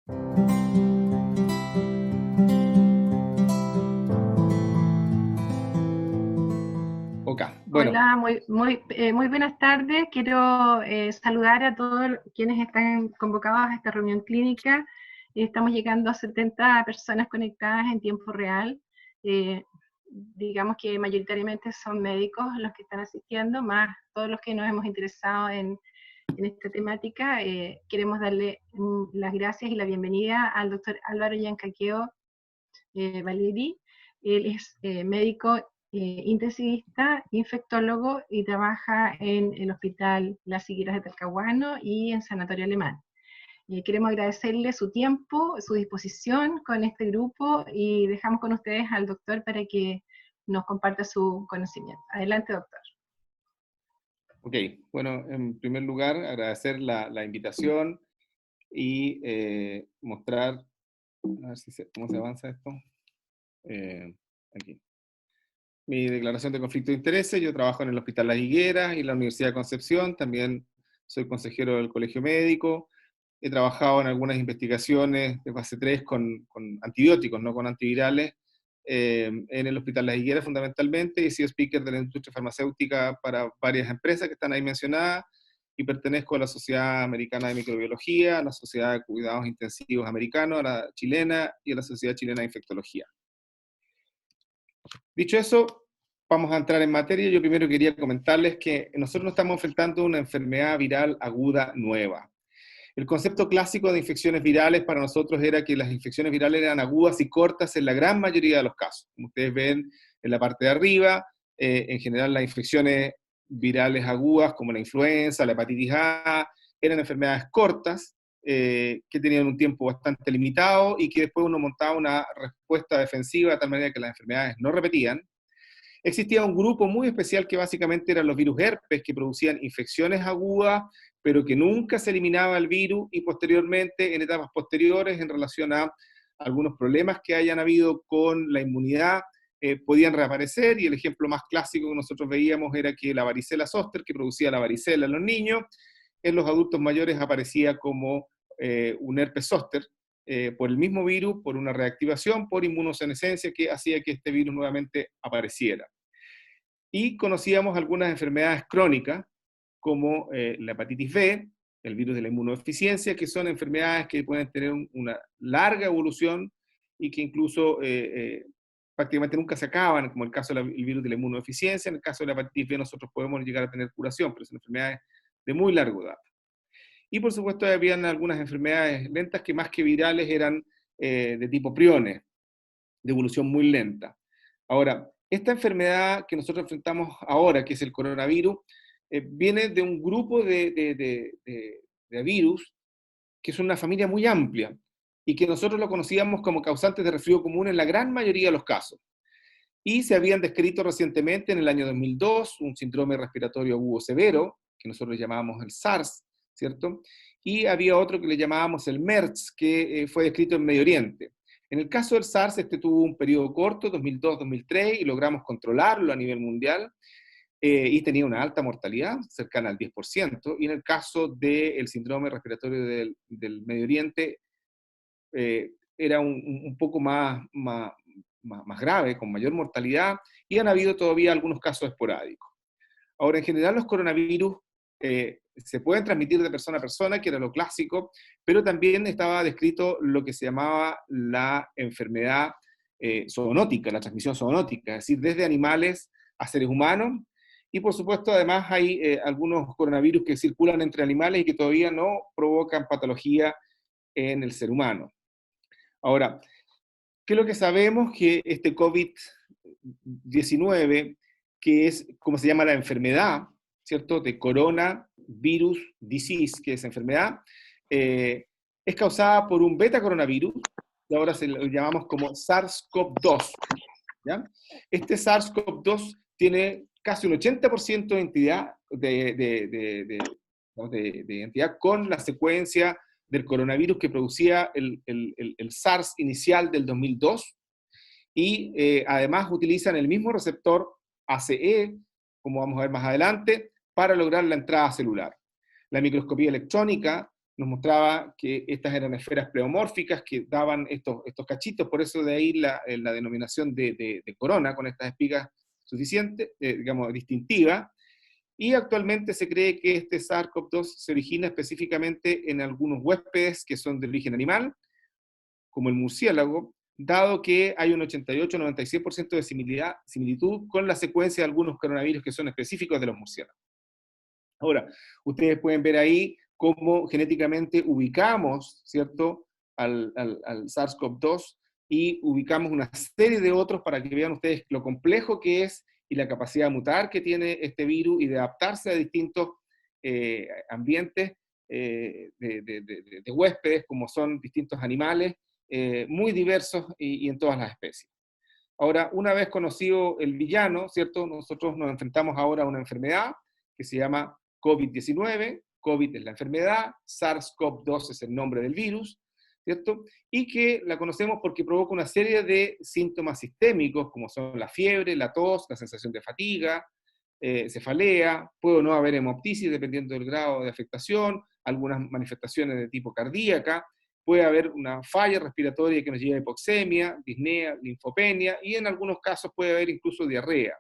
Ok, bueno, Hola, muy buenas tardes. Quiero saludar a todos quienes están convocados a esta reunión clínica. Estamos llegando a 70 personas conectadas en tiempo real. Eh, digamos que mayoritariamente son médicos los que están asistiendo, más todos los que nos hemos interesado en esta temática. Queremos darle las gracias y la bienvenida al doctor Álvaro Yancaqueo Valeri. Él es médico intensivista, infectólogo y trabaja en el Hospital Las Higueras de Talcahuano y en Sanatorio Alemán. Queremos agradecerle su tiempo, su disposición con este grupo y dejamos con ustedes al doctor para que nos comparta su conocimiento. Adelante, doctor. ok, bueno, en primer lugar, agradecer la invitación y mostrar, a ver cómo se avanza esto. Eh, Aquí. Mi declaración de conflicto de intereses: yo trabajo en el Hospital Las Higueras y la Universidad de Concepción, también soy consejero del Colegio Médico, he trabajado en algunas investigaciones de fase 3 con antibióticos, no con antivirales, en el Hospital Las Higueras fundamentalmente, y he sido speaker de la industria farmacéutica para varias empresas que están ahí mencionadas, y pertenezco a la Sociedad Americana de Microbiología, a la Sociedad de Cuidados Intensivos Americanos, a la chilena y a la Sociedad Chilena de Infectología. Dicho eso, vamos a entrar en materia. Yo primero quería comentarles que nosotros nos estamos enfrentando a una enfermedad viral aguda nueva. El concepto clásico de infecciones virales para nosotros era que las infecciones virales eran agudas y cortas en la gran mayoría de los casos. Como ustedes ven en la parte de arriba, en general las infecciones virales agudas como la influenza, la hepatitis A, eran enfermedades cortas, que tenían un tiempo bastante limitado y que después uno montaba una respuesta defensiva de tal manera que las enfermedades no repetían. Existía un grupo muy especial que básicamente eran los virus herpes, que producían infecciones agudas, pero que nunca se eliminaba el virus, y posteriormente, en etapas posteriores, en relación a algunos problemas que hayan habido con la inmunidad, podían reaparecer, y el ejemplo más clásico que nosotros veíamos era que la varicela zoster, que producía la varicela en los niños, en los adultos mayores aparecía como un herpes zóster, por el mismo virus, por una reactivación, por inmunosenescencia que hacía que este virus nuevamente apareciera. Y conocíamos algunas enfermedades crónicas, como la hepatitis B, el virus de la inmunodeficiencia, que son enfermedades que pueden tener una larga evolución y que incluso prácticamente nunca se acaban, como el caso del virus de la inmunodeficiencia. En el caso de la hepatitis B nosotros podemos llegar a tener curación, pero son enfermedades de muy largo edad. Y por supuesto habían algunas enfermedades lentas que más que virales eran de tipo priones, de evolución muy lenta. Ahora, esta enfermedad que nosotros enfrentamos ahora, que es el coronavirus, viene de un grupo de virus que es una familia muy amplia y que nosotros lo conocíamos como causantes de resfrío común en la gran mayoría de los casos. Y se habían descrito recientemente, en el año 2002, un síndrome respiratorio agudo severo, que nosotros llamábamos el SARS, ¿cierto? Y había otro que le llamábamos el MERS, que fue descrito en Medio Oriente. En el caso del SARS, este tuvo un periodo corto, 2002-2003, y logramos controlarlo a nivel mundial, y tenía una alta mortalidad, cercana al 10%, y en el caso del síndrome respiratorio del Medio Oriente, era un poco más grave, con mayor mortalidad, y han habido todavía algunos casos esporádicos. Ahora, en general los coronavirus se pueden transmitir de persona a persona, que era lo clásico, pero también estaba descrito lo que se llamaba la enfermedad zoonótica, la transmisión zoonótica, es decir, desde animales a seres humanos. Y por supuesto, además hay algunos coronavirus que circulan entre animales y que todavía no provocan patología en el ser humano. Ahora, ¿qué es lo que sabemos? Que este COVID-19, que es como se llama la enfermedad, ¿cierto? De coronavirus disease, que es enfermedad, es causada por un beta coronavirus, que ahora se lo llamamos como SARS-CoV-2, ¿ya? Este SARS-CoV-2 tiene casi un 80% de identidad, de identidad con la secuencia del coronavirus que producía el SARS inicial del 2002, y además utilizan el mismo receptor ACE, como vamos a ver más adelante, para lograr la entrada celular. La microscopía electrónica nos mostraba que estas eran esferas pleomórficas que daban estos cachitos, por eso de ahí la denominación de corona, con estas espigas suficientes, digamos, distintivas. Y actualmente se cree que este SARS-CoV-2 se origina específicamente en algunos huéspedes que son de origen animal, como el murciélago, dado que hay un 88-96% de similitud con la secuencia de algunos coronavirus que son específicos de los murciélagos. Ahora, ustedes pueden ver ahí cómo genéticamente ubicamos, ¿cierto?, al SARS-CoV-2 y ubicamos una serie de otros para que vean ustedes lo complejo que es y la capacidad de mutar que tiene este virus y de adaptarse a distintos ambientes de huéspedes, como son distintos animales, muy diversos y en todas las especies. Ahora, una vez conocido el villano, ¿cierto? Nosotros nos enfrentamos ahora a una enfermedad que se llama COVID-19, COVID es la enfermedad, SARS-CoV-2 es el nombre del virus, ¿cierto? Y que la conocemos porque provoca una serie de síntomas sistémicos, como son la fiebre, la tos, la sensación de fatiga, cefalea, puede o no haber hemoptisis dependiendo del grado de afectación, algunas manifestaciones de tipo cardíaca, puede haber una falla respiratoria que nos lleva a hipoxemia, disnea, linfopenia, y en algunos casos puede haber incluso diarrea.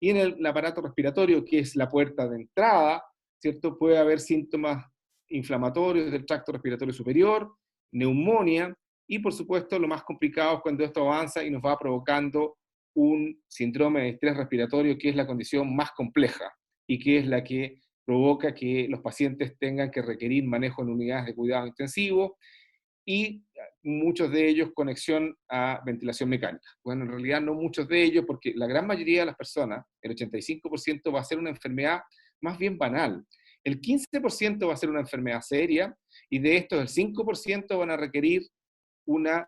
Y en el aparato respiratorio, que es la puerta de entrada, ¿cierto? Puede haber síntomas inflamatorios del tracto respiratorio superior, neumonía, y por supuesto lo más complicado es cuando esto avanza y nos va provocando un síndrome de estrés respiratorio, que es la condición más compleja y que es la que provoca que los pacientes tengan que requerir manejo en unidades de cuidado intensivo y muchos de ellos conexión a ventilación mecánica. Bueno, en realidad no muchos de ellos, porque la gran mayoría de las personas, el 85%, va a ser una enfermedad más bien banal. El 15% va a ser una enfermedad seria, y de estos el 5% van a requerir van a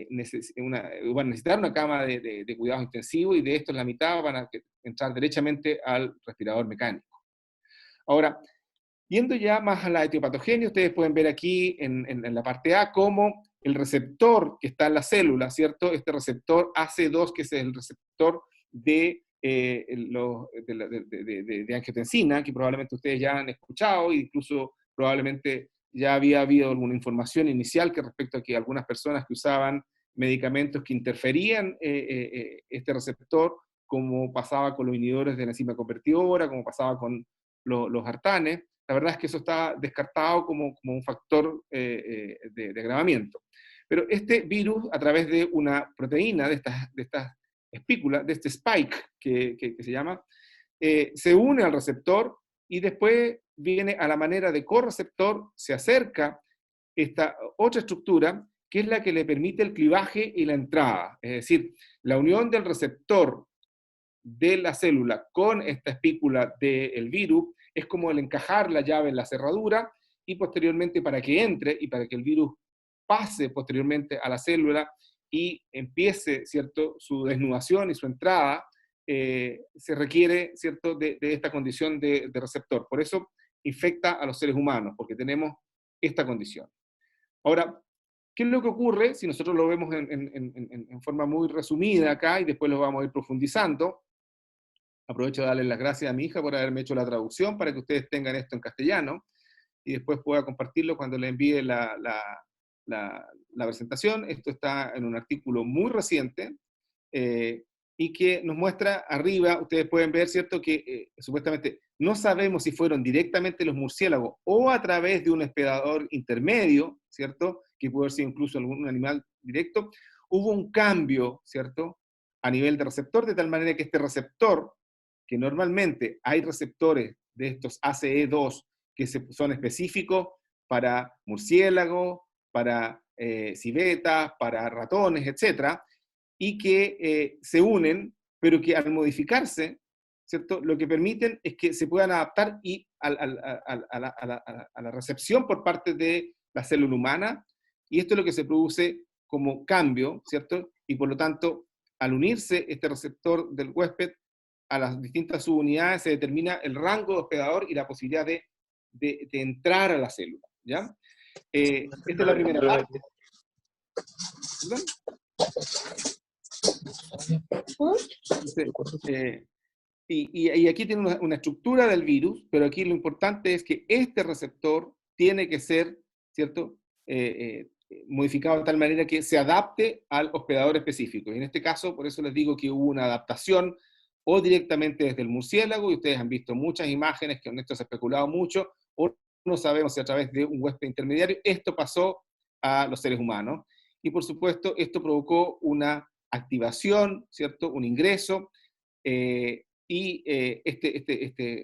necesitar una cama de cuidados intensivos, y de estos la mitad van a entrar derechamente al respirador mecánico. Ahora, yendo ya más a la etiopatogenia, ustedes pueden ver aquí en la parte A cómo el receptor que está en la célula, ¿cierto? Este receptor AC2, que es el receptor de angiotensina, que probablemente ustedes ya han escuchado, e incluso probablemente ya había habido alguna información inicial que respecto a que algunas personas que usaban medicamentos que interferían este receptor, como pasaba con los inhibidores de la enzima convertidora, como pasaba con los artanes. La verdad es que eso está descartado como un factor de agravamiento. Pero este virus, a través de una proteína de estas espículas, de este spike que se llama, se une al receptor y después viene a la manera de correceptor, se acerca esta otra estructura que es la que le permite el clivaje y la entrada. Es decir, la unión del receptor de la célula con esta espícula del virus es como el encajar la llave en la cerradura, y posteriormente para que entre y para que el virus pase posteriormente a la célula y empiece, ¿cierto?, su desnudación y su entrada, se requiere, ¿cierto?, de esta condición de receptor. Por eso infecta a los seres humanos, porque tenemos esta condición. Ahora, ¿qué es lo que ocurre si nosotros lo vemos en forma muy resumida acá y después lo vamos a ir profundizando? Aprovecho de darle las gracias a mi hija por haberme hecho la traducción para que ustedes tengan esto en castellano y después pueda compartirlo cuando le envíe la presentación. Esto está en un artículo muy reciente y que nos muestra arriba, ustedes pueden ver, ¿cierto?, que supuestamente no sabemos si fueron directamente los murciélagos o a través de un hospedador intermedio, ¿cierto?, que puede ser incluso algún animal directo. Hubo un cambio, ¿cierto?, a nivel de receptor, de tal manera que este receptor, que normalmente hay receptores de estos ACE2 que son específicos para murciélagos, para civetas, para ratones, etc., y que se unen, pero que al modificarse, ¿cierto?, lo que permiten es que se puedan adaptar a la recepción por parte de la célula humana, y esto es lo que se produce como cambio, ¿cierto? Y por lo tanto, al unirse este receptor del huésped a las distintas subunidades, se determina el rango de hospedador y la posibilidad de entrar a la célula, ¿ya? Esta es la primera parte. ¿Perdón? Entonces, y aquí tiene una estructura del virus, pero aquí lo importante es que este receptor tiene que ser, ¿cierto?, modificado de tal manera que se adapte al hospedador específico. Y en este caso, por eso les digo que hubo una adaptación o directamente desde el murciélago, y ustedes han visto muchas imágenes que con esto se ha especulado mucho, o no sabemos si a través de un huésped intermediario, esto pasó a los seres humanos. Y por supuesto, esto provocó una activación, ¿cierto?, un ingreso, este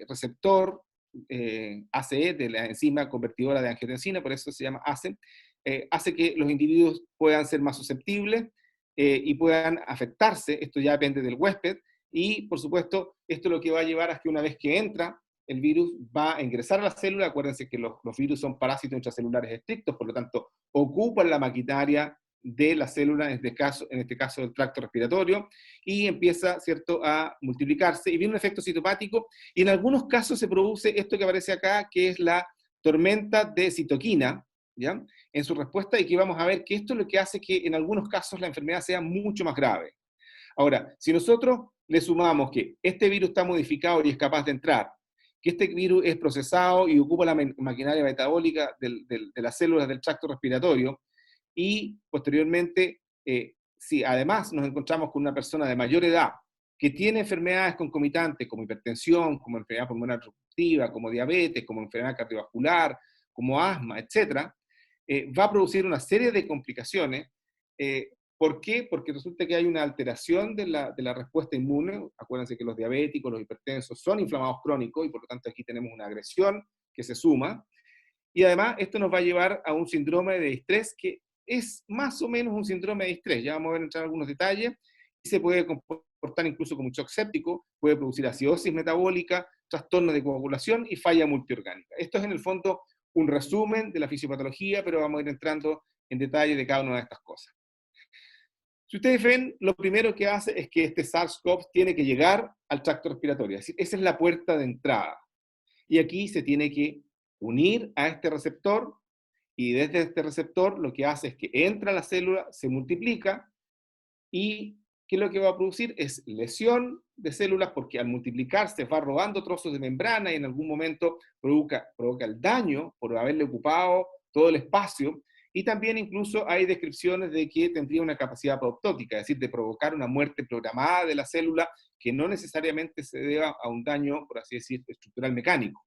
receptor ACE de la enzima convertidora de angiotensina, por eso se llama ACE, hace que los individuos puedan ser más susceptibles y puedan afectarse. Esto ya depende del huésped, y por supuesto esto lo que va a llevar a que una vez que entra el virus va a ingresar a la célula. Acuérdense que los virus son parásitos intracelulares estrictos, por lo tanto ocupan la maquinaria de la célula, en este caso del tracto respiratorio, y empieza, ¿cierto?, a multiplicarse, y viene un efecto citopático, y en algunos casos se produce esto que aparece acá, que es la tormenta de citoquina, ¿ya?, en su respuesta, y que vamos a ver que esto es lo que hace que en algunos casos la enfermedad sea mucho más grave. Ahora, si nosotros le sumamos que este virus está modificado y es capaz de entrar, que este virus es procesado y ocupa la maquinaria metabólica de las células del tracto respiratorio, y posteriormente, si además nos encontramos con una persona de mayor edad que tiene enfermedades concomitantes como hipertensión, como enfermedad pulmonar obstructiva, como diabetes, como enfermedad cardiovascular, como asma, etc., va a producir una serie de complicaciones. ¿Por qué? Porque resulta que hay una alteración de la respuesta inmune. Acuérdense que los diabéticos, los hipertensos son inflamados crónicos, y por lo tanto aquí tenemos una agresión que se suma. Y además esto nos va a llevar a un síndrome de distrés que es más o menos un síndrome de distrés. Ya vamos a ver entrar algunos detalles, y se puede comportar incluso como un shock séptico, puede producir acidosis metabólica, trastornos de coagulación y falla multiorgánica. Esto es en el fondo un resumen de la fisiopatología, pero vamos a ir entrando en detalle de cada una de estas cosas. Si ustedes ven, lo primero que hace es que este SARS-CoV tiene que llegar al tracto respiratorio, es decir, esa es la puerta de entrada. Y aquí se tiene que unir a este receptor, y desde este receptor lo que hace es que entra a la célula, se multiplica, y ¿qué es lo que va a producir? Es lesión de células, porque al multiplicarse va robando trozos de membrana y en algún momento provoca el daño por haberle ocupado todo el espacio. Y también incluso hay descripciones de que tendría una capacidad apoptótica, es decir, de provocar una muerte programada de la célula que no necesariamente se deba a un daño, por así decir, estructural mecánico.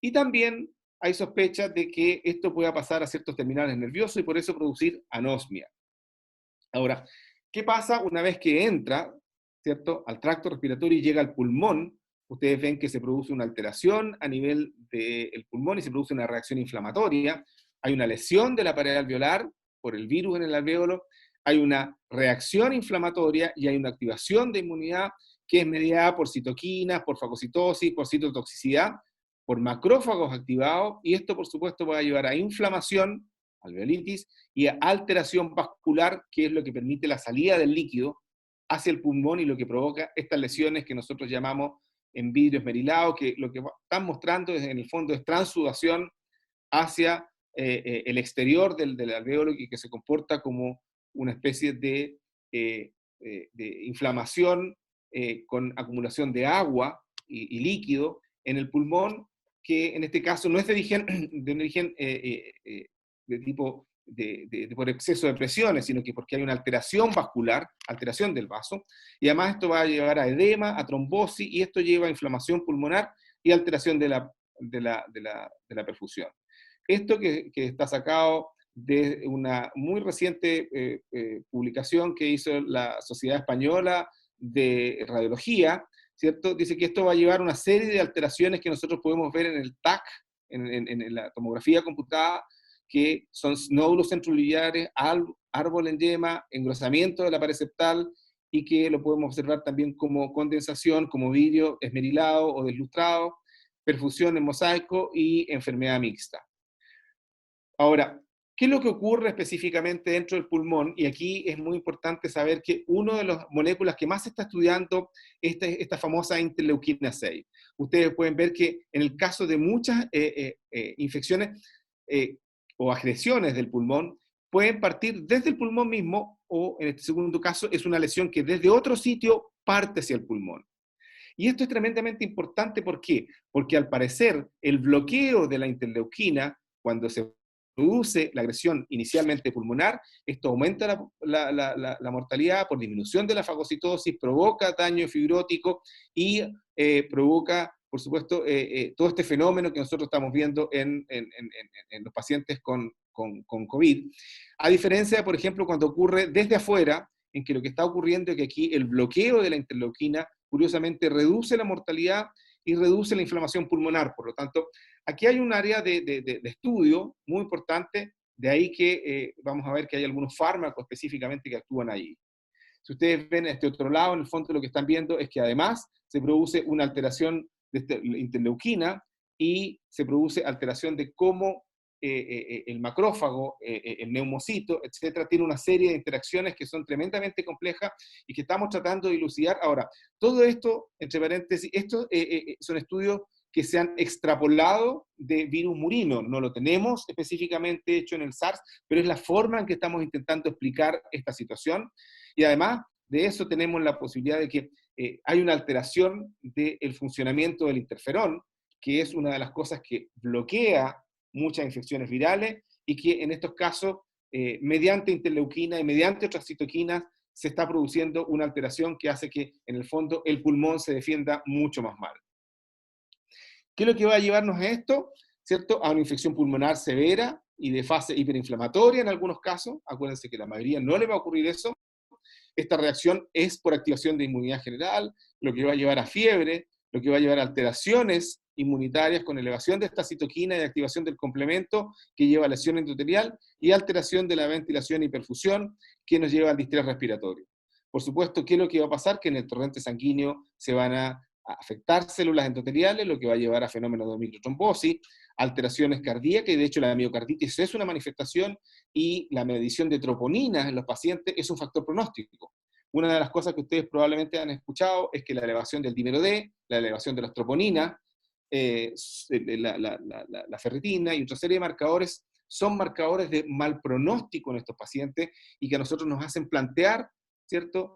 Y también hay sospechas de que esto pueda pasar a ciertos terminales nerviosos y por eso producir anosmia. Ahora, ¿qué pasa una vez que entra, ¿cierto?, al tracto respiratorio y llega al pulmón? Ustedes ven que se produce una alteración a nivel del pulmón y se produce una reacción inflamatoria. Hay una lesión de la pared alveolar por el virus en el alvéolo, hay una reacción inflamatoria y hay una activación de inmunidad que es mediada por citoquinas, por fagocitosis, por citotoxicidad, por macrófagos activados, y esto por supuesto va a llevar a inflamación, alveolitis, y a alteración vascular, que es lo que permite la salida del líquido hacia el pulmón y lo que provoca estas lesiones que nosotros llamamos en vidrio esmerilado, que lo que están mostrando es, en el fondo, es transudación hacia el exterior del alvéolo, y que se comporta como una especie de inflamación con acumulación de agua y líquido en el pulmón, que en este caso no es de origen de tipo por exceso de presiones, sino que porque hay una alteración vascular, alteración del vaso, y además esto va a llevar a edema, a trombosis, y esto lleva a inflamación pulmonar y alteración de la perfusión. Esto que está sacado de una muy reciente publicación que hizo la Sociedad Española de Radiología, ¿cierto? Dice que esto va a llevar una serie de alteraciones que nosotros podemos ver en el TAC, en la tomografía computada, que son nódulos centrolineares, árbol en yema, engrosamiento de la pared septal, y que lo podemos observar también como condensación, como vidrio esmerilado o deslustrado, perfusión en mosaico y enfermedad mixta. Ahora, ¿qué es lo que ocurre específicamente dentro del pulmón? Y aquí es muy importante saber que una de las moléculas que más se está estudiando es esta famosa interleuquina 6. Ustedes pueden ver que en el caso de muchas infecciones o agresiones del pulmón, pueden partir desde el pulmón mismo, o en este segundo caso es una lesión que desde otro sitio parte hacia el pulmón. Y esto es tremendamente importante, ¿por qué? Porque al parecer el bloqueo de la interleuquina, cuando se produce la agresión inicialmente pulmonar, esto aumenta la mortalidad por disminución de la fagocitosis, provoca daño fibrótico y provoca, por supuesto, todo este fenómeno que nosotros estamos viendo en los pacientes con COVID. A diferencia, por ejemplo, cuando ocurre desde afuera, en que lo que está ocurriendo es que aquí el bloqueo de la interleuquina, curiosamente, reduce la mortalidad y reduce la inflamación pulmonar. Por lo tanto, aquí hay un área de estudio muy importante, de ahí que vamos a ver que hay algunos fármacos específicamente que actúan ahí. Si ustedes ven este otro lado, en el fondo lo que están viendo es que además se produce una alteración de interleuquina y se produce alteración de cómo el macrófago, el neumocito, etcétera, tiene una serie de interacciones que son tremendamente complejas y que estamos tratando de dilucidar. Ahora, todo esto, entre paréntesis, estos son estudios que se han extrapolado de virus murino. No lo tenemos específicamente hecho en el SARS, pero es la forma en que estamos intentando explicar esta situación. Y además de eso tenemos la posibilidad de que hay una alteración del funcionamiento del interferón, que es una de las cosas que bloquea muchas infecciones virales y que en estos casos, mediante interleuquina y mediante otras citoquinas, se está produciendo una alteración que hace que, en el fondo, el pulmón se defienda mucho más mal. ¿Qué es lo que va a llevarnos a esto? ¿Cierto? A una infección pulmonar severa y de fase hiperinflamatoria en algunos casos. Acuérdense que a la mayoría no le va a ocurrir eso. Esta reacción es por activación de inmunidad general, lo que va a llevar a fiebre, lo que va a llevar a alteraciones inmunitarias con elevación de esta citoquina y activación del complemento que lleva a lesión endotelial y alteración de la ventilación y perfusión que nos lleva al distrés respiratorio. Por supuesto, ¿qué es lo que va a pasar? Que en el torrente sanguíneo se van a afectar células endoteliales, lo que va a llevar a fenómenos de microtrombosis, alteraciones cardíacas, y de hecho la miocarditis es una manifestación, y la medición de troponinas en los pacientes es un factor pronóstico. Una de las cosas que ustedes probablemente han escuchado es que la elevación del dímero D, la elevación de las troponinas, la ferritina y otra serie de marcadores son marcadores de mal pronóstico en estos pacientes y que a nosotros nos hacen plantear, ¿cierto?,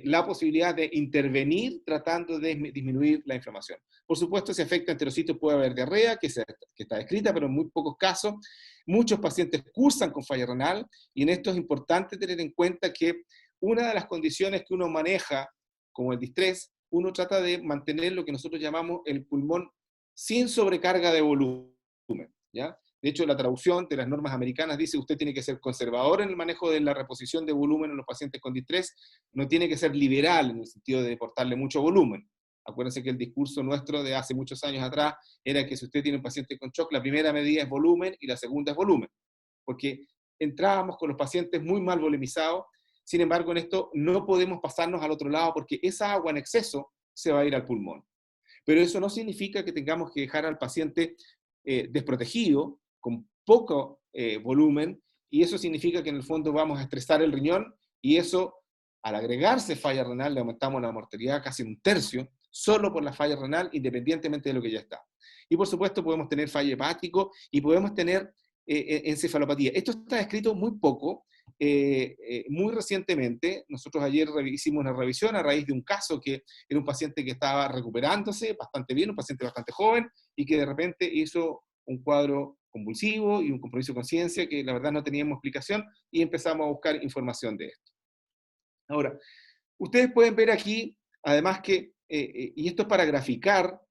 la posibilidad de intervenir tratando de disminuir la inflamación. Por supuesto, ese efecto enterocito puede haber diarrea, que está descrita, pero en muy pocos casos. Muchos pacientes cursan con falla renal, y en esto es importante tener en cuenta que una de las condiciones que uno maneja, como el distrés, uno trata de mantener lo que nosotros llamamos el pulmón sin sobrecarga de volumen, ¿ya? De hecho, la traducción de las normas americanas dice: usted tiene que ser conservador en el manejo de la reposición de volumen en los pacientes con distrés, no tiene que ser liberal en el sentido de aportarle mucho volumen. Acuérdense que el discurso nuestro de hace muchos años atrás era que si usted tiene un paciente con shock, la primera medida es volumen y la segunda es volumen, porque entrábamos con los pacientes muy mal voluminizados. Sin embargo, en esto no podemos pasarnos al otro lado porque esa agua en exceso se va a ir al pulmón. Pero eso no significa que tengamos que dejar al paciente desprotegido, con poco volumen, y eso significa que en el fondo vamos a estresar el riñón, y eso, al agregarse falla renal, le aumentamos la mortalidad casi un tercio, solo por la falla renal, independientemente de lo que ya está. Y por supuesto podemos tener fallo hepático, y podemos tener encefalopatía. Esto está escrito muy poco, muy recientemente. Nosotros ayer hicimos una revisión a raíz de un caso que era un paciente que estaba recuperándose bastante bien, un paciente bastante joven, y que de repente hizo un cuadro convulsivo y un compromiso de conciencia que la verdad no teníamos explicación, y empezamos a buscar información de esto. Ahora, ustedes pueden ver aquí, además que, y esto es para graficar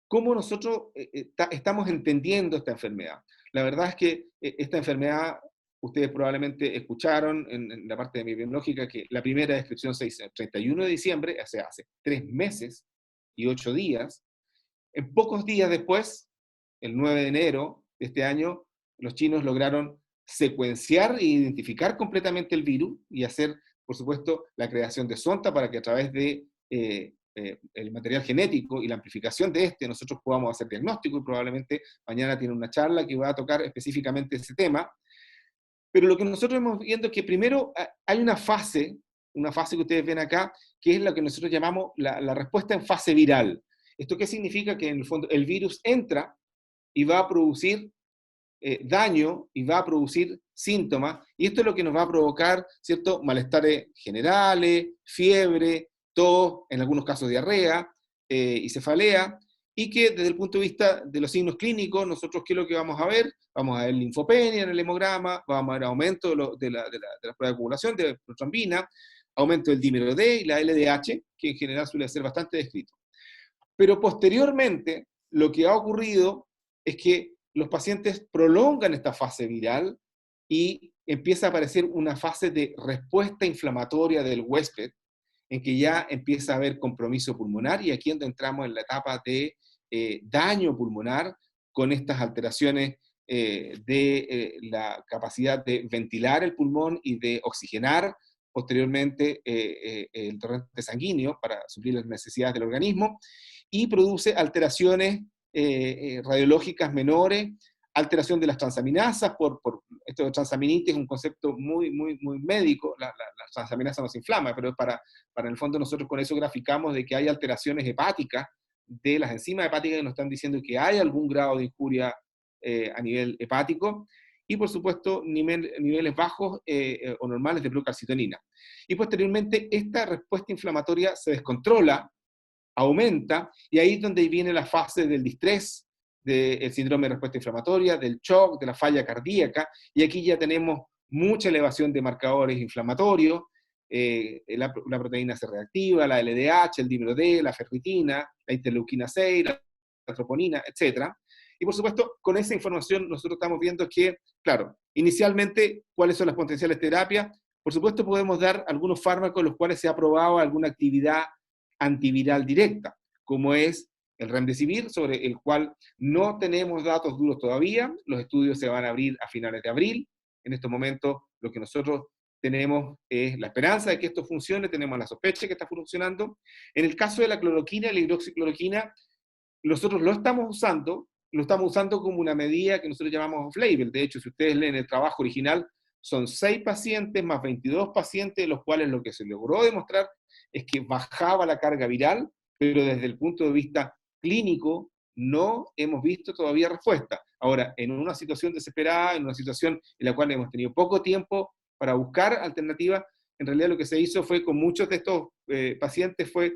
cómo nosotros estamos entendiendo esta enfermedad. La verdad es que esta enfermedad, ustedes probablemente escucharon en la parte de microbiológica que la primera descripción se hizo el 31 de diciembre, o sea, hace 3 meses y 8 días. En pocos días después, el 9 de enero de este año, los chinos lograron secuenciar e identificar completamente el virus y hacer, por supuesto, la creación de sonda para que a través de el material genético y la amplificación de este, nosotros podamos hacer diagnóstico, y probablemente mañana tiene una charla que va a tocar específicamente ese tema. Pero lo que nosotros hemos viendo es que primero hay una fase que ustedes ven acá, que es lo que nosotros llamamos la respuesta en fase viral. ¿Esto qué significa? Que en el fondo el virus entra y va a producir daño y va a producir síntomas, y esto es lo que nos va a provocar, ¿cierto?, malestares generales, fiebre, tos, en algunos casos diarrea y cefalea, y que desde el punto de vista de los signos clínicos, nosotros, ¿qué es lo que vamos a ver? Vamos a ver linfopenia en el hemograma, vamos a ver aumento de la prueba de coagulación, de protrombina, aumento del dímero D y la LDH, que en general suele ser bastante descrito. Pero posteriormente, lo que ha ocurrido es que los pacientes prolongan esta fase viral y empieza a aparecer una fase de respuesta inflamatoria del huésped, en que ya empieza a haber compromiso pulmonar, y aquí es donde entramos en la etapa de daño pulmonar, con estas alteraciones de la capacidad de ventilar el pulmón y de oxigenar posteriormente el torrente sanguíneo para suplir las necesidades del organismo, y produce alteraciones radiológicas menores, alteración de las transaminasas, esto de transaminitis es un concepto muy médico, la transaminasa no se inflama, pero para en el fondo nosotros con eso graficamos de que hay alteraciones hepáticas de las enzimas hepáticas que nos están diciendo que hay algún grado de injuria a nivel hepático, y por supuesto niveles bajos o normales de procalcitonina. Y posteriormente esta respuesta inflamatoria se descontrola, aumenta, y ahí es donde viene la fase del distrés, del síndrome de respuesta inflamatoria, del shock, de la falla cardíaca, y aquí ya tenemos mucha elevación de marcadores inflamatorios, la proteína C reactiva, la LDH, el dímero D, la ferritina, la interleuquina 6, la troponina, etc. Y por supuesto, con esa información nosotros estamos viendo que, claro, inicialmente, ¿cuáles son las potenciales terapias? Por supuesto, podemos dar algunos fármacos los cuales se ha probado alguna actividad antiviral directa, como es el remdesivir, sobre el cual no tenemos datos duros todavía. Los estudios se van a abrir a finales de abril. En estos momentos lo que nosotros tenemos es la esperanza de que esto funcione, tenemos la sospecha de que está funcionando. En el caso de la cloroquina y la hidroxicloroquina, nosotros lo estamos usando como una medida que nosotros llamamos off-label. De hecho, si ustedes leen el trabajo original, son 6 pacientes más 22 pacientes, los cuales lo que se logró demostrar es que bajaba la carga viral, pero desde el punto de vista clínico no hemos visto todavía respuesta. Ahora, en una situación desesperada, en una situación en la cual hemos tenido poco tiempo para buscar alternativas, en realidad lo que se hizo fue con muchos de estos pacientes con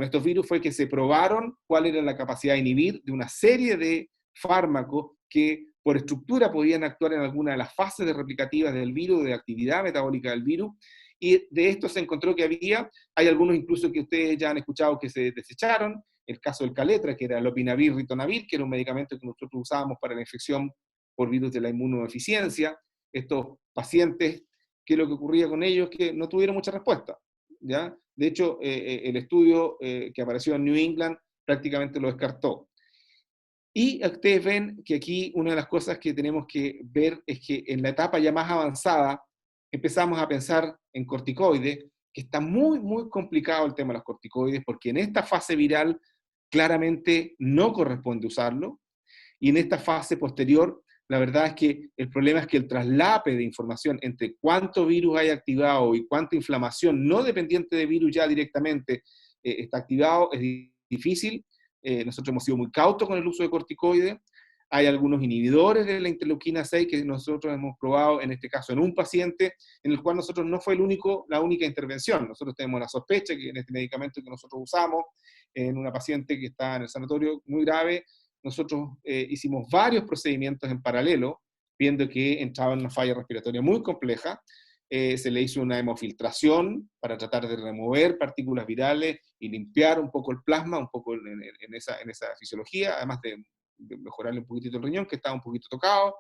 estos virus fue que se probaron cuál era la capacidad de inhibir de una serie de fármacos que por estructura podían actuar en alguna de las fases replicativas del virus, de actividad metabólica del virus, y de esto se encontró que hay algunos incluso que ustedes ya han escuchado que se desecharon, el caso del Caletra, que era lopinavir, ritonavir, que era un medicamento que nosotros usábamos para la infección por virus de la inmunodeficiencia. Estos pacientes, ¿qué es lo que ocurría con ellos? Que no tuvieron mucha respuesta, ¿ya? De hecho, el estudio que apareció en New England prácticamente lo descartó. Y ustedes ven que aquí una de las cosas que tenemos que ver es que en la etapa ya más avanzada empezamos a pensar en corticoides, que está muy complicado el tema de los corticoides, porque en esta fase viral claramente no corresponde usarlo, y en esta fase posterior, la verdad es que el problema es que el traslape de información entre cuánto virus hay activado y cuánta inflamación no dependiente de virus ya directamente está activado es difícil. Nosotros hemos sido muy cautos con el uso de corticoides. Hay algunos inhibidores de la interleuquina 6 que nosotros hemos probado, en este caso en un paciente, en el cual nosotros no fue la única intervención. Nosotros tenemos la sospecha que en este medicamento que nosotros usamos, en una paciente que está en el sanatorio muy grave, nosotros hicimos varios procedimientos en paralelo, viendo que entraba en una falla respiratoria muy compleja. Se le hizo una hemofiltración para tratar de remover partículas virales y limpiar un poco el plasma, un poco en esa fisiología, además de mejorarle un poquitito el riñón, que estaba un poquito tocado.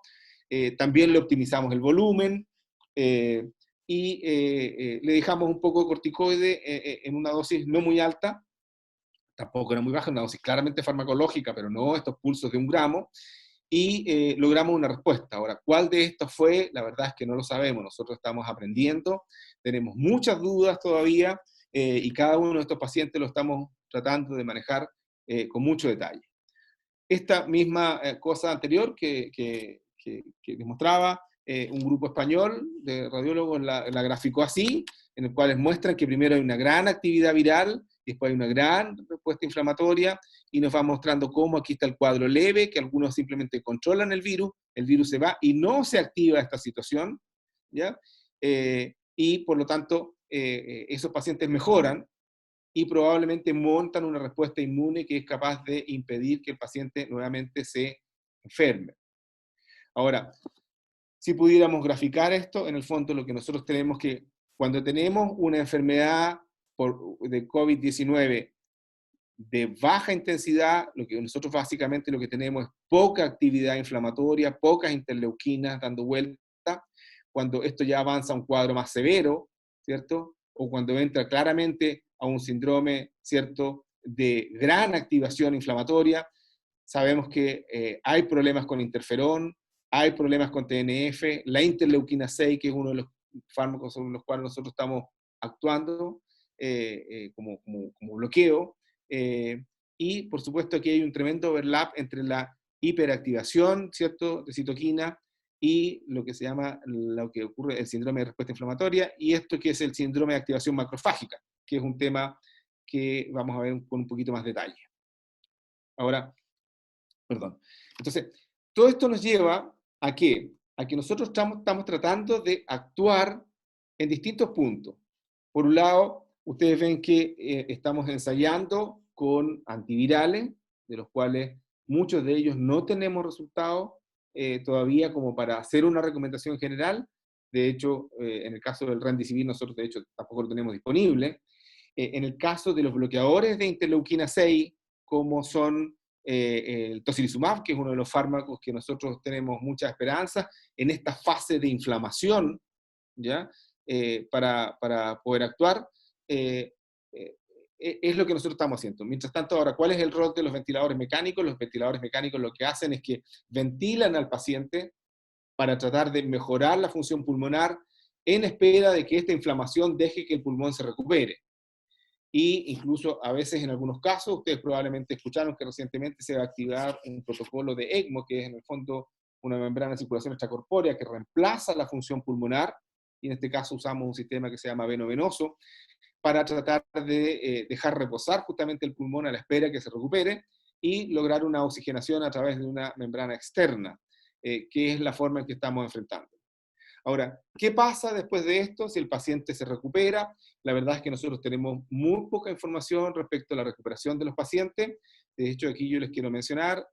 También le optimizamos el volumen y le dejamos un poco de corticoide en una dosis no muy alta, tampoco era muy baja, una dosis claramente farmacológica, pero no estos pulsos de 1 gramo, y logramos una respuesta. Ahora, ¿cuál de estos fue? La verdad es que no lo sabemos, nosotros estamos aprendiendo, tenemos muchas dudas todavía, y cada uno de estos pacientes lo estamos tratando de manejar con mucho detalle. Esta misma cosa anterior que les mostraba, un grupo español de radiólogos la graficó así, en el cual les muestran que primero hay una gran actividad viral, y después hay una gran respuesta inflamatoria, y nos va mostrando cómo aquí está el cuadro leve, que algunos simplemente controlan el virus se va y no se activa esta situación, ¿ya? Y por lo tanto, esos pacientes mejoran, y probablemente montan una respuesta inmune que es capaz de impedir que el paciente nuevamente se enferme. Ahora, si pudiéramos graficar esto, en el fondo lo que nosotros tenemos que, cuando tenemos una enfermedad de COVID-19 de baja intensidad, lo que nosotros básicamente lo que tenemos es poca actividad inflamatoria, pocas interleuquinas dando vuelta. Cuando esto ya avanza a un cuadro más severo, ¿cierto? O cuando entra claramente a un síndrome, ¿cierto?, de gran activación inflamatoria, sabemos que hay problemas con interferón, hay problemas con TNF, la interleuquina 6, que es uno de los fármacos sobre los cuales nosotros estamos actuando como bloqueo, y por supuesto aquí hay un tremendo overlap entre la hiperactivación, ¿cierto?, de citoquina y lo que se llama, lo que ocurre, el síndrome de respuesta inflamatoria, y esto que es el síndrome de activación macrofágica, que es un tema que vamos a ver con un poquito más detalle. Ahora, perdón. Entonces, todo esto nos lleva ¿a qué? A que nosotros estamos tratando de actuar en distintos puntos. Por un lado, ustedes ven que estamos ensayando con antivirales, de los cuales muchos de ellos no tenemos resultados todavía como para hacer una recomendación general. De hecho, en el caso del Remdesivir, nosotros de hecho tampoco lo tenemos disponible. En el caso de los bloqueadores de interleuquina 6, como son el tocilizumab, que es uno de los fármacos que nosotros tenemos mucha esperanza en esta fase de inflamación, ¿ya? Para poder actuar, es lo que nosotros estamos haciendo. Mientras tanto, ahora, ¿cuál es el rol de los ventiladores mecánicos? Los ventiladores mecánicos lo que hacen es que ventilan al paciente para tratar de mejorar la función pulmonar en espera de que esta inflamación deje que el pulmón se recupere. Y incluso a veces en algunos casos, ustedes probablemente escucharon que recientemente se va a activar un protocolo de ECMO, que es en el fondo una membrana de circulación extracorpórea que reemplaza la función pulmonar, y en este caso usamos un sistema que se llama veno-venoso, para tratar de dejar reposar justamente el pulmón a la espera que se recupere y lograr una oxigenación a través de una membrana externa, que es la forma en que estamos enfrentando. Ahora, ¿qué pasa después de esto si el paciente se recupera? La verdad es que nosotros tenemos muy poca información respecto a la recuperación de los pacientes. De hecho, aquí yo les quiero mencionar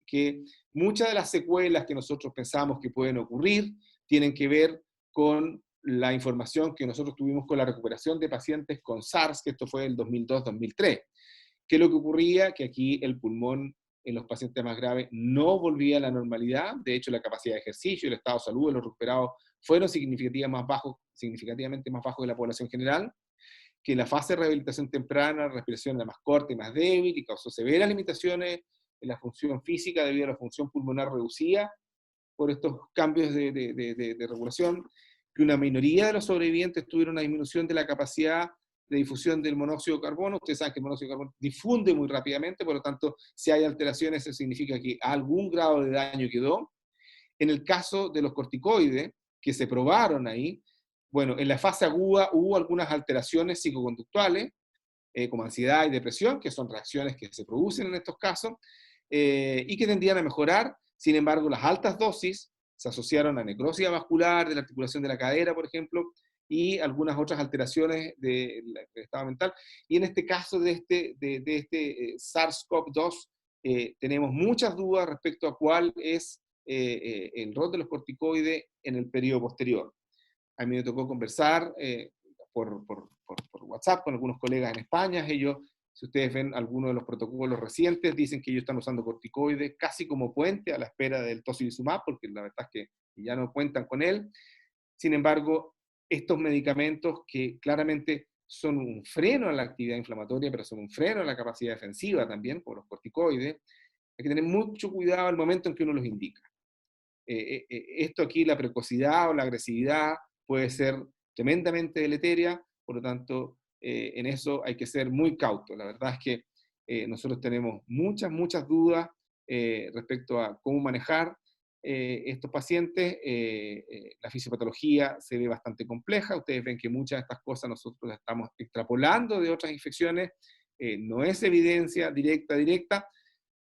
que muchas de las secuelas que nosotros pensamos que pueden ocurrir tienen que ver con la información que nosotros tuvimos con la recuperación de pacientes con SARS, que esto fue el 2002-2003. ¿Qué es lo que ocurría? Que aquí el pulmón en los pacientes más graves no volvía a la normalidad. De hecho, la capacidad de ejercicio y el estado de salud de los recuperados fueron significativamente más bajos que la población general, que la fase de rehabilitación temprana, la respiración era más corta y más débil, y causó severas limitaciones en la función física debido a la función pulmonar reducida por estos cambios de regulación, que una minoría de los sobrevivientes tuvieron una disminución de la capacidad de difusión del monóxido de carbono. Ustedes saben que el monóxido de carbono difunde muy rápidamente, por lo tanto, si hay alteraciones, eso significa que algún grado de daño quedó. En el caso de los corticoides, que se probaron ahí, bueno, en la fase aguda hubo algunas alteraciones psicoconductuales, como ansiedad y depresión, que son reacciones que se producen en estos casos, y que tendían a mejorar. Sin embargo, las altas dosis se asociaron a necrosis vascular de la articulación de la cadera, por ejemplo, y algunas otras alteraciones del estado mental. Y en este caso de este SARS-CoV-2, tenemos muchas dudas respecto a cuál es el rol de los corticoides en el periodo posterior. A mí me tocó conversar por WhatsApp con algunos colegas en España. Ellos, si ustedes ven algunos de los protocolos recientes, dicen que ellos están usando corticoides casi como puente a la espera del tocilizumab, porque la verdad es que ya no cuentan con él. Sin embargo, estos medicamentos que claramente son un freno a la actividad inflamatoria, pero son un freno a la capacidad defensiva también, como los corticoides, hay que tener mucho cuidado al momento en que uno los indica. Esto aquí, la precocidad o la agresividad puede ser tremendamente deleteria, por lo tanto, en eso hay que ser muy cauto. La verdad es que nosotros tenemos muchas dudas respecto a cómo manejar estos pacientes. La fisiopatología se ve bastante compleja. Ustedes ven que muchas de estas cosas nosotros las estamos extrapolando de otras infecciones. No es evidencia directa,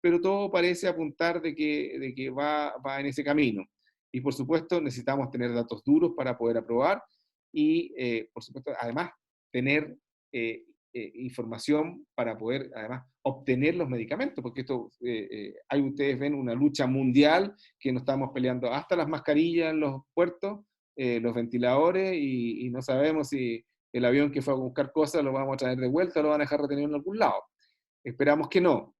pero todo parece apuntar de que va en ese camino. Y por supuesto necesitamos tener datos duros para poder aprobar y por supuesto además tener información para poder, además, obtener los medicamentos, porque esto, ahí ustedes ven una lucha mundial que nos estamos peleando hasta las mascarillas en los puertos, los ventiladores, y no sabemos si el avión que fue a buscar cosas lo vamos a traer de vuelta o lo van a dejar retenido en algún lado. Esperamos que no.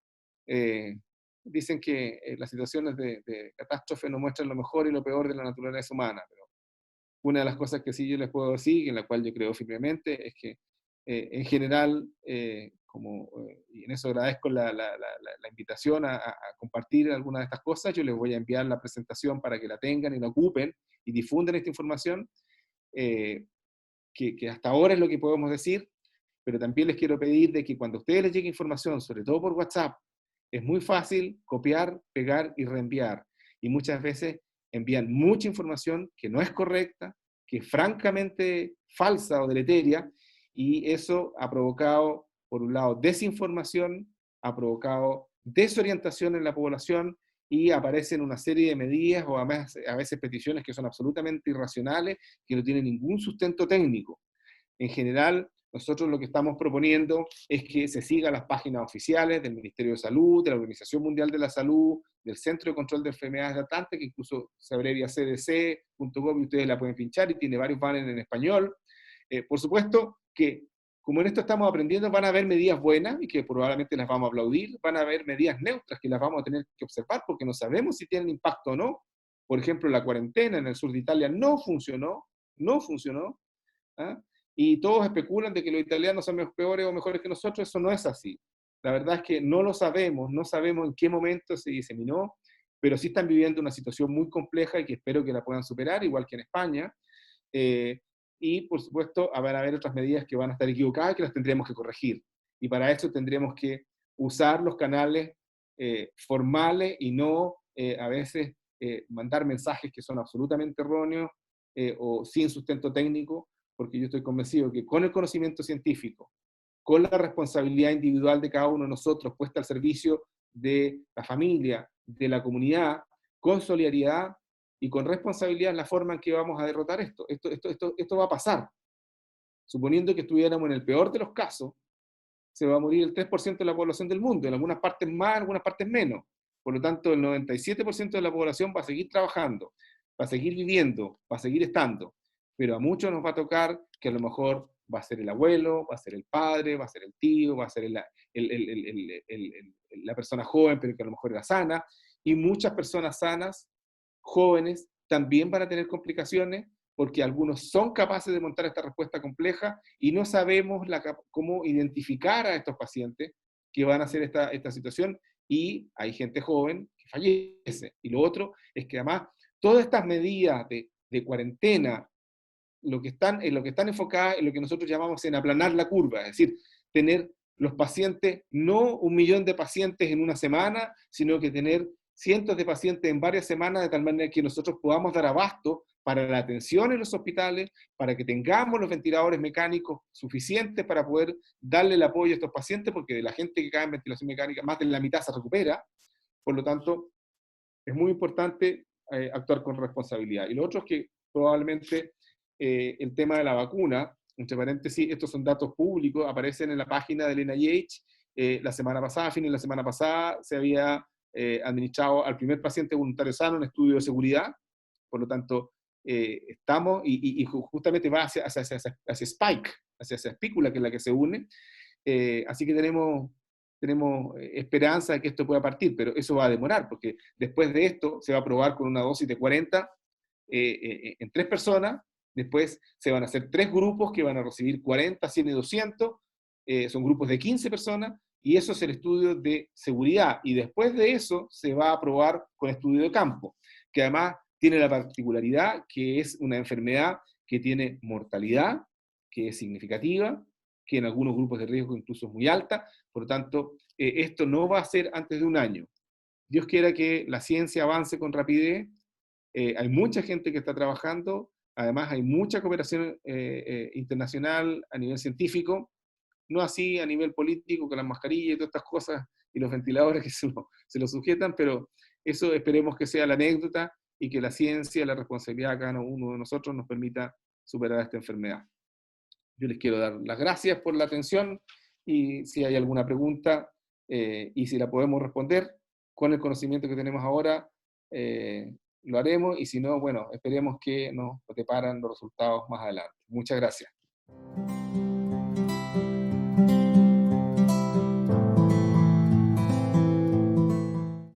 Dicen que las situaciones de catástrofe nos muestran lo mejor y lo peor de la naturaleza humana, pero una de las cosas que sí yo les puedo decir, en la cual yo creo firmemente, es que en general, y en eso agradezco la invitación a compartir algunas de estas cosas, yo les voy a enviar la presentación para que la tengan y la ocupen y difundan esta información, que hasta ahora es lo que podemos decir, pero también les quiero pedir de que cuando a ustedes les llegue información, sobre todo por WhatsApp, es muy fácil copiar, pegar y reenviar. Y muchas veces envían mucha información que no es correcta, que es francamente falsa o deleteria, y eso ha provocado, por un lado, desinformación, ha provocado desorientación en la población, y aparecen una serie de medidas o además, a veces peticiones que son absolutamente irracionales, que no tienen ningún sustento técnico. En general, nosotros lo que estamos proponiendo es que se sigan las páginas oficiales del Ministerio de Salud, de la Organización Mundial de la Salud, del Centro de Control de Enfermedades Latantes, que incluso se abrevia cdc.gov, y ustedes la pueden pinchar y tiene varios banners en español. Por supuesto que, como en esto estamos aprendiendo, van a haber medidas buenas y que probablemente las vamos a aplaudir, van a haber medidas neutras que las vamos a tener que observar porque no sabemos si tienen impacto o no. Por ejemplo, la cuarentena en el sur de Italia no funcionó, ¿ah? Y todos especulan de que los italianos son peores o mejores que nosotros. Eso no es así. La verdad es que no lo sabemos, no sabemos en qué momento se diseminó, pero sí están viviendo una situación muy compleja y que espero que la puedan superar, igual que en España. Y por supuesto, van a haber otras medidas que van a estar equivocadas y que las tendremos que corregir. Y para eso tendremos que usar los canales formales y no a veces mandar mensajes que son absolutamente erróneos o sin sustento técnico, porque yo estoy convencido que con el conocimiento científico, con la responsabilidad individual de cada uno de nosotros puesta al servicio de la familia, de la comunidad, con solidaridad y con responsabilidad en la forma en que vamos a derrotar esto. Esto va a pasar. Suponiendo que estuviéramos en el peor de los casos, se va a morir el 3% de la población del mundo, en algunas partes más, en algunas partes menos. Por lo tanto, el 97% de la población va a seguir trabajando, va a seguir viviendo, va a seguir estando. Pero a muchos nos va a tocar que a lo mejor va a ser el abuelo, va a ser el padre, va a ser el tío, va a ser la persona joven, pero que a lo mejor era sana. Y muchas personas sanas, jóvenes, también van a tener complicaciones porque algunos son capaces de montar esta respuesta compleja y no sabemos cómo identificar a estos pacientes que van a hacer esta situación, y hay gente joven que fallece. Y lo otro es que además todas estas medidas de cuarentena, lo que están enfocadas en lo que nosotros llamamos en aplanar la curva, es decir, tener los pacientes, no 1 millón de pacientes en una semana, sino que tener cientos de pacientes en varias semanas, de tal manera que nosotros podamos dar abasto para la atención en los hospitales, para que tengamos los ventiladores mecánicos suficientes para poder darle el apoyo a estos pacientes, porque de la gente que cae en ventilación mecánica, más de la mitad se recupera. Por lo tanto, es muy importante actuar con responsabilidad. Y lo otro es que probablemente el tema de la vacuna, entre paréntesis, estos son datos públicos, aparecen en la página del NIH. La semana pasada, a fines de la semana pasada, se había administrado al primer paciente voluntario sano un estudio de seguridad. Por lo tanto, estamos, y justamente va hacia Spike, hacia esa espícula que es la que se une. Así que tenemos esperanza de que esto pueda partir, pero eso va a demorar, porque después de esto se va a probar con una dosis de 40 en 3 personas. Después se van a hacer 3 grupos que van a recibir 40, 100 y 200, son grupos de 15 personas, y eso es el estudio de seguridad, y después de eso se va a probar con estudio de campo, que además tiene la particularidad que es una enfermedad que tiene mortalidad, que es significativa, que en algunos grupos de riesgo incluso es muy alta. Por lo tanto, esto no va a ser antes de 1 año. Dios quiera que la ciencia avance con rapidez. Hay mucha gente que está trabajando, además hay mucha cooperación internacional a nivel científico, no así a nivel político, con las mascarillas y todas estas cosas, y los ventiladores que se lo sujetan, pero eso esperemos que sea la anécdota, y que la ciencia, la responsabilidad de cada uno de nosotros nos permita superar esta enfermedad. Yo les quiero dar las gracias por la atención y si hay alguna pregunta y si la podemos responder con el conocimiento que tenemos ahora, lo haremos, y si no, bueno, esperemos que nos deparan los resultados más adelante. Muchas gracias.